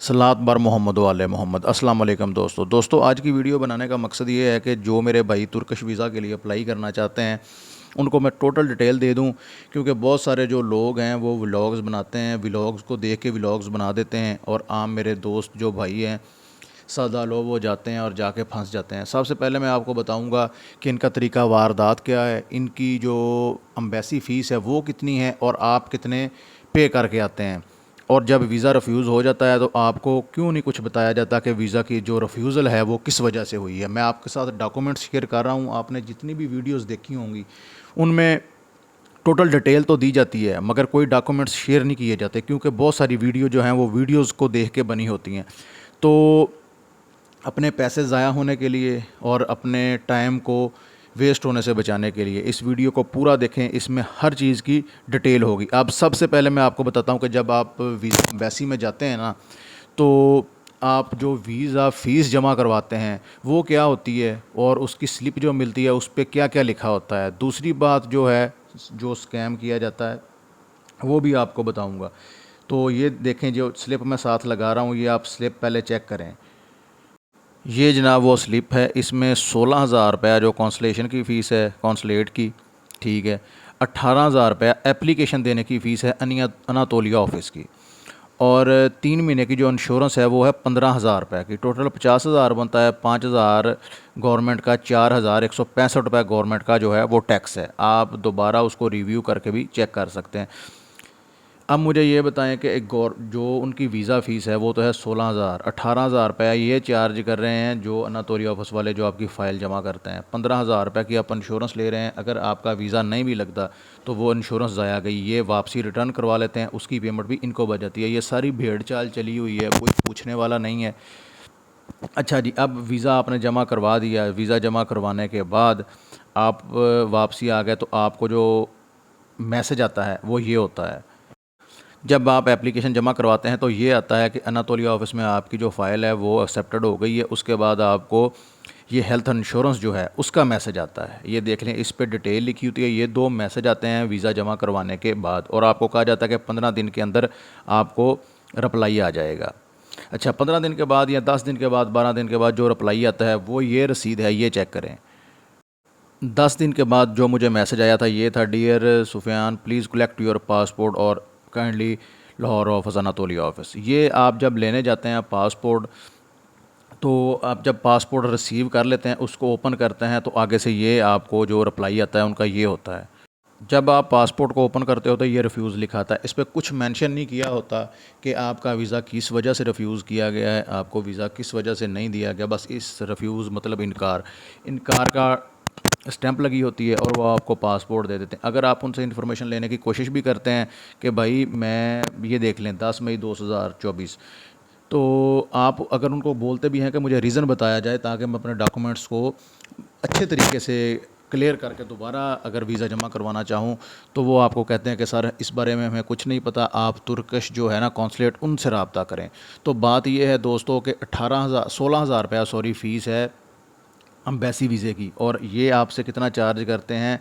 सलात बार मोहम्मद वाले मोहम्मद। अस्सलाम वालेकुम दोस्तों, आज की वीडियो बनाने का मकसद ये है कि जो मेरे भाई तुर्किश वीज़ा के लिए अप्लाई करना चाहते हैं उनको मैं टोटल डिटेल दे दूं, क्योंकि बहुत सारे जो लोग हैं वो व्लॉग्स बनाते हैं, व्लॉग्स को देख के व्लॉग्स बना देते हैं और आम मेरे दोस्त जो भाई हैं सादा लोग वो जाते हैं और जाके फंस जाते हैं। सबसे पहले मैं आपको बताऊंगा कि इनका तरीका वारदात क्या है, इनकी जो अम्बेसी फ़ीस है वो कितनी है और आप कितने पे करके आते हैं। और जब वीज़ा रिफ्यूज़ हो जाता है तो आपको क्यों नहीं कुछ बताया जाता कि वीज़ा की जो रिफ्यूज़ल है वो किस वजह से हुई है। मैं आपके साथ डॉक्यूमेंट्स शेयर कर रहा हूँ, आपने जितनी भी वीडियोस देखी होंगी उनमें टोटल डिटेल तो दी जाती है मगर कोई डॉक्यूमेंट्स शेयर नहीं किए जाते, क्योंकि बहुत सारी वीडियो जो हैं वो वीडियोज़ को देख के बनी होती हैं। तो अपने पैसे ज़ाया होने के लिए और अपने टाइम को वेस्ट होने से बचाने के लिए इस वीडियो को पूरा देखें, इसमें हर चीज़ की डिटेल होगी। अब सबसे पहले मैं आपको बताता हूँ कि जब आप वीज़ा एम्बेसी में जाते हैं ना, तो आप जो वीज़ा फ़ीस जमा करवाते हैं वो क्या होती है और उसकी स्लिप जो मिलती है उस पर क्या क्या लिखा होता है। दूसरी बात जो है, जो स्कैम किया जाता है वो भी आपको बताऊंगा। तो ये देखें, जो स्लिप मैं साथ लगा रहा हूँ ये आप स्लिप पहले चेक करें। ये जनाब वो स्लिप है, इसमें 16,000 रुपया जो कॉन्सलेशन की फ़ीस है कॉन्सलेट की, ठीक है। 18,000 रुपया एप्लीकेशन देने की फ़ीस है अनातोलिया ऑफिस की, और 3 महीने की जो इंश्योरेंस है वो है 15,000 रुपये की। टोटल 50,000 बनता है। 5,000 गवर्नमेंट का, 4,165 रुपये गवर्नमेंट का जो है वो टैक्स है। आप दोबारा उसको रिव्यू करके भी चेक कर सकते हैं। अब मुझे ये बताएं कि एक जो उनकी वीज़ा फ़ीस है वो तो है 16,000, 18,000 रुपया ये चार्ज कर रहे हैं जो अनातोली ऑफिस वाले जो आपकी फ़ाइल जमा करते हैं। 15,000 रुपये की आप इंश्योरेंस ले रहे हैं। अगर आपका वीज़ा नहीं भी लगता तो वो इंश्योरेंस ज़ाया गई, ये वापसी रिटर्न करवा लेते हैं, उसकी पेमेंट भी इनको बच जाती है। ये सारी भेड़ चाल चली हुई है, कोई पूछने वाला नहीं है। अच्छा जी, अब वीज़ा आपने जमा करवा दिया। वीज़ा जमा करवाने के बाद आप वापसी आ गए तो आपको जो मैसेज आता है वो ये होता है। जब आप एप्लीकेशन जमा करवाते हैं तो ये आता है कि अनातोलिया ऑफिस में आपकी जो फ़ाइल है वो एक्सेप्टेड हो गई है। उसके बाद आपको ये हेल्थ इंश्योरेंस जो है उसका मैसेज आता है। ये देख लें, इस पे डिटेल लिखी होती है। ये 2 मैसेज आते हैं वीज़ा जमा करवाने के बाद, और आपको कहा जाता है कि 15 दिन के अंदर आपको रिप्लाई आ जाएगा। अच्छा, 15 दिन के बाद या 10 दिन के बाद, 12 दिन के बाद जो रिप्लाई आता है वो ये रसीद है, ये चेक करें। 10 दिन के बाद जो मुझे मैसेज आया था ये था, dear Sufiyan please collect your passport और kindly Lahore office Anatolia office. ये आप जब लेने जाते हैं पासपोर्ट, तो आप जब पासपोर्ट रिसीव कर लेते हैं उसको ओपन करते हैं तो आगे से ये आपको जो रिप्लाई आता है उनका ये होता है। जब आप पासपोर्ट को ओपन करते हो तो ये रिफ्यूज़ लिखा आता है। इस पर कुछ मेंशन नहीं किया होता कि आपका वीज़ा किस वजह से रिफ्यूज़ किया गया है, आपको वीज़ा किस वजह से नहीं दिया गया। बस इस रिफ्यूज़ मतलब इनकार, इनकार का स्टैंप लगी होती है और वो आपको पासपोर्ट दे देते हैं। अगर आप उनसे इन्फॉर्मेशन लेने की कोशिश भी करते हैं कि भाई मैं ये देख लें 10 मई 2024, तो आप अगर उनको बोलते भी हैं कि मुझे रीज़न बताया जाए ताकि मैं अपने डॉक्यूमेंट्स को अच्छे तरीके से क्लियर करके दोबारा अगर वीज़ा जमा करवाना चाहूँ, तो वो आपको कहते हैं कि सर इस बारे में हमें कुछ नहीं पता, आप तुर्किश जो है ना कौंसलेट उनसे रब्ता करें। तो बात ये है दोस्तों कि 16,000 रुपया फ़ीस है अम्बेसी वीज़े की, और ये आपसे कितना चार्ज करते हैं,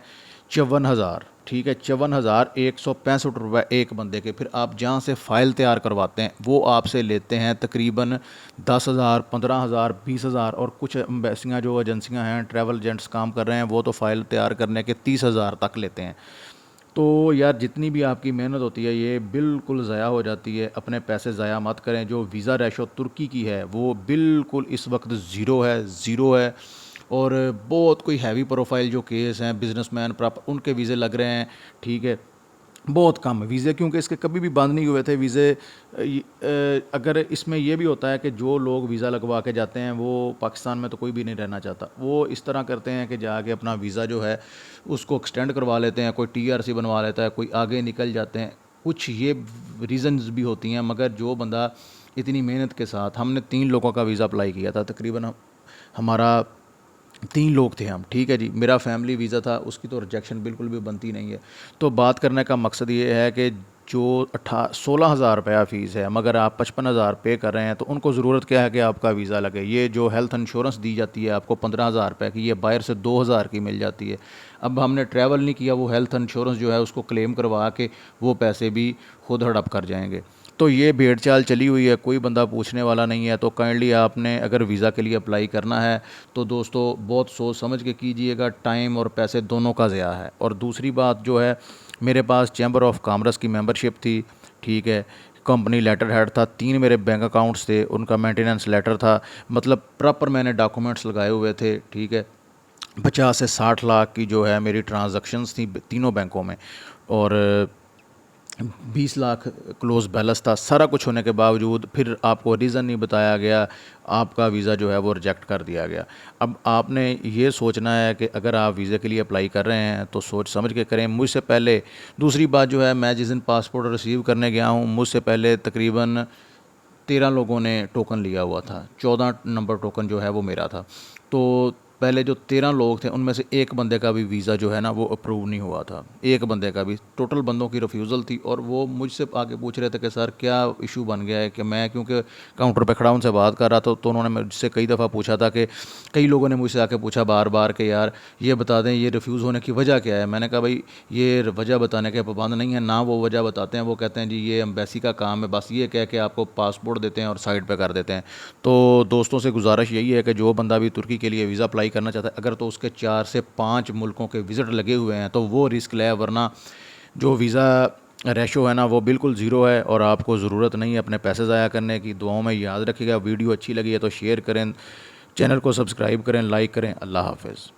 54,000। ठीक है, 54,165 रुपये एक बंदे के। फिर आप जहाँ से फ़ाइल तैयार करवाते हैं वो आपसे लेते हैं तकरीबन 10,000, 15,000, 20,000, और कुछ एम्बेसियाँ जो एजेंसियाँ हैं, ट्रैवल एजेंट्स काम कर रहे हैं, वो तो फ़ाइल तैयार करने के 30,000 तक लेते हैं। तो यार जितनी भी आपकी मेहनत होती है ये बिल्कुल ज़ाया हो जाती है। अपने पैसे ज़ाया मत करें। जो वीज़ा रेशो तुर्की की है वो बिल्कुल इस वक्त ज़ीरो है। और बहुत कोई हैवी प्रोफाइल जो केस हैं, बिजनेसमैन प्रॉपर उनके वीज़े लग रहे हैं, ठीक है, बहुत कम वीज़े, क्योंकि इसके कभी भी बंद नहीं हुए थे वीज़े। अगर इसमें यह भी होता है कि जो लोग वीज़ा लगवा के जाते हैं वो पाकिस्तान में तो कोई भी नहीं रहना चाहता, वो इस तरह करते हैं कि जाके अपना वीज़ा जो है उसको एक्सटेंड करवा लेते हैं, कोई टीआरसी बनवा लेता है, कोई आगे निकल जाते हैं। कुछ ये रीज़न्स भी होती हैं, मगर जो बंदा इतनी मेहनत के साथ, हमने 3 लोगों का वीज़ा अप्लाई किया था तकरीबन, हमारा 3 लोग थे हम, ठीक है जी। मेरा फैमिली वीज़ा था, उसकी तो रिजेक्शन बिल्कुल भी बनती नहीं है। तो बात करने का मकसद ये है कि जो 16,000 रुपया फ़ीस है, मगर आप 55,000 पे कर रहे हैं, तो उनको ज़रूरत क्या है कि आपका वीज़ा लगे। ये जो हेल्थ इंश्योरेंस दी जाती है आपको 15,000 रुपये की, ये बाहर से 2,000 की मिल जाती है। अब हमने ट्रैवल नहीं किया, वो हेल्थ इंश्योरेंस जो है उसको क्लेम करवा के वो पैसे भी खुद हड़प कर जाएंगे। तो ये भेड़ चाल चली हुई है, कोई बंदा पूछने वाला नहीं है। तो काइंडली आपने अगर वीज़ा के लिए अप्लाई करना है तो दोस्तों बहुत सोच समझ के कीजिएगा, टाइम और पैसे दोनों का ज़िया है। और दूसरी बात जो है, मेरे पास चैम्बर ऑफ कॉमर्स की मेंबरशिप थी, ठीक है, कंपनी लेटर हेड था, 3 मेरे बैंक अकाउंट्स थे, उनका मेंटेनेंस लेटर था, मतलब प्रॉपर मैंने डॉक्यूमेंट्स लगाए हुए थे, ठीक है। 50 से 60 लाख की जो है मेरी ट्रांजैक्शंस थी तीनों बैंकों में, और 20 लाख क्लोज बैलेंस था। सारा कुछ होने के बावजूद फिर आपको रीज़न नहीं बताया गया, आपका वीज़ा जो है वो रिजेक्ट कर दिया गया। अब आपने ये सोचना है कि अगर आप वीज़े के लिए अप्लाई कर रहे हैं तो सोच समझ के करें, मुझसे पहले। दूसरी बात जो है, मैं जिस दिन पासपोर्ट रिसीव करने गया हूँ, मुझसे पहले तकरीबन 13 लोगों ने टोकन लिया हुआ था, 14 नंबर टोकन जो है वो मेरा था। तो पहले जो 13 लोग थे उनमें से एक बंदे का भी वीज़ा जो है ना वो अप्रूव नहीं हुआ था, एक बंदे का भी। टोटल बंदों की रिफ्यूज़ल थी, और वो मुझसे आके पूछ रहे थे कि सर क्या इशू बन गया है, कि मैं क्योंकि काउंटर पे खड़ा उनसे बात कर रहा था, तो उन्होंने मुझसे कई दफ़ा पूछा था कि कई लोगों ने मुझसे आके पूछा बार बार कि यार ये बता दें ये रिफ्यूज़ होने की वजह क्या है। मैंने कहा भाई ये वजह बताने के पाबंद नहीं है ना, वो वजह बताते हैं, वो कहते हैं जी ये एम्बेसी का काम है, बस ये कह के आपको पासपोर्ट देते हैं और साइड पे कर देते हैं। तो दोस्तों से गुजारिश यही है कि जो बंदा भी तुर्की के लिए वीज़ा अप्लाई करना चाहता है, अगर तो उसके 4 से 5 मुल्कों के विज़िट लगे हुए हैं तो वो रिस्क ले, वरना जो वीज़ा रेशो है ना वो बिल्कुल ज़ीरो है, और आपको ज़रूरत नहीं है अपने पैसे ज़ाया करने की। दुआओं में याद रखिएगा। वीडियो अच्छी लगी है तो शेयर करें, चैनल को सब्सक्राइब करें, लाइक करें। अल्लाह हाफ़िज़।